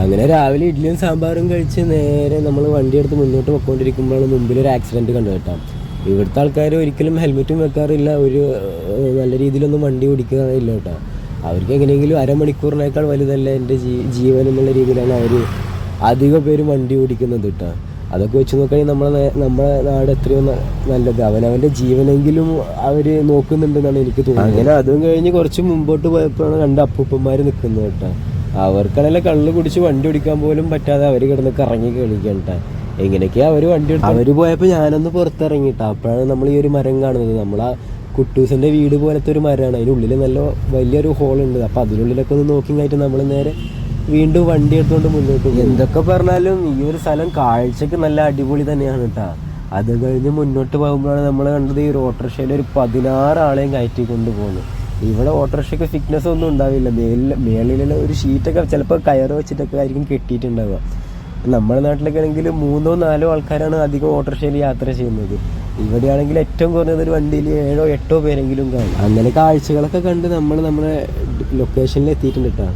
അങ്ങനെ രാവിലെ ഇഡ്ഡലിയും സാമ്പാറും കഴിച്ച് നേരെ നമ്മൾ വണ്ടിയെടുത്ത് മുന്നോട്ട് പോയിക്കൊണ്ടിരിക്കുമ്പോഴാണ് മുമ്പിലൊരു ആക്സിഡൻറ്റ് കണ്ടു കേട്ടോ. ഇവിടുത്തെ ആൾക്കാർ ഒരിക്കലും ഹെൽമെറ്റും വെക്കാറില്ല, ഒരു നല്ല രീതിയിലൊന്നും വണ്ടി ഓടിക്കാറില്ല കേട്ടോ. അവർക്ക് എങ്ങനെയെങ്കിലും അരമണിക്കൂറിനേക്കാൾ വലുതല്ല എൻ്റെ ജീവൻ എന്നുള്ള രീതിയിലാണ് അവർ അധികം പേരും വണ്ടി ഓടിക്കുന്നത് കേട്ടോ. അതൊക്കെ വെച്ച് നോക്കുകയാണെങ്കിൽ നമ്മളെ നാട് എത്രയോ നല്ലത്. അവനവൻ്റെ ജീവനെങ്കിലും അവർ നോക്കുന്നുണ്ടെന്നാണ് എനിക്ക് തോന്നുന്നത്. അങ്ങനെ അതും കഴിഞ്ഞ് കുറച്ച് മുമ്പോട്ട് പോയപ്പോഴാണ് രണ്ട് അപ്പൂപ്പന്മാർ നിൽക്കുന്നത് കേട്ടോ. അവർക്കാണല്ലോ കള്ള് കുടിച്ച് വണ്ടി ഓടിക്കാൻ പോലും പറ്റാതെ അവർ കിടന്ന് കറങ്ങി കളിക്കാൻ കേട്ടോ. എങ്ങനെയൊക്കെയാണ് അവർ വണ്ടി എടുത്ത് അവർ പോയപ്പോൾ ഞാനൊന്ന് പുറത്തിറങ്ങിയിട്ടാ. അപ്പോഴാണ് നമ്മൾ ഈ ഒരു മരം കാണുന്നത്. നമ്മളാ കുട്ടൂസിൻ്റെ വീട് പോലത്തെ ഒരു മരമാണ്. അതിനുള്ളിൽ നല്ല വലിയൊരു ഹോളുണ്ട്. അപ്പോൾ അതിനുള്ളിലൊക്കെ ഒന്ന് നോക്കി കഴിഞ്ഞിട്ട് നമ്മൾ നേരെ വീണ്ടും വണ്ടി എടുത്തുകൊണ്ട് മുന്നോട്ട് പോകും. എന്തൊക്കെ പറഞ്ഞാലും ഈ ഒരു സ്ഥലം കാഴ്ചക്ക് നല്ല അടിപൊളി തന്നെയാണ് കേട്ടോ. അത് കഴിഞ്ഞ് മുന്നോട്ട് പോകുമ്പോഴാണ് നമ്മൾ കണ്ടത് ഈ ഒരു ഓട്ടോറിക്ഷയിൽ ഒരു 16 ആളെയും കയറ്റി കൊണ്ടുപോകുന്നു. ഇവിടെ ഓട്ടോറിക്ഷയ്ക്ക് ഫിറ്റ്നസ് ഒന്നും ഉണ്ടാവില്ല. മേളിലുള്ള ഒരു ഷീറ്റൊക്കെ ചിലപ്പോൾ കയറ് വെച്ചിട്ടൊക്കെ ആയിരിക്കും കെട്ടിയിട്ടുണ്ടാവുക. നമ്മുടെ നാട്ടിലൊക്കെ ആണെങ്കിൽ 3 or 4 ആൾക്കാരാണ് അധികം ഓട്ടോറിക്ഷയിൽ യാത്ര ചെയ്യുന്നത്. ഇവിടെയാണെങ്കിൽ ഏറ്റവും കുറഞ്ഞത് ഒരു വണ്ടിയിൽ 7 or 8 പേരെങ്കിലും കാണും. അങ്ങനെ കാഴ്ചകളൊക്കെ കണ്ട് നമ്മൾ നമ്മുടെ ലൊക്കേഷനിൽ എത്തിയിട്ടുണ്ട് കേട്ടോ.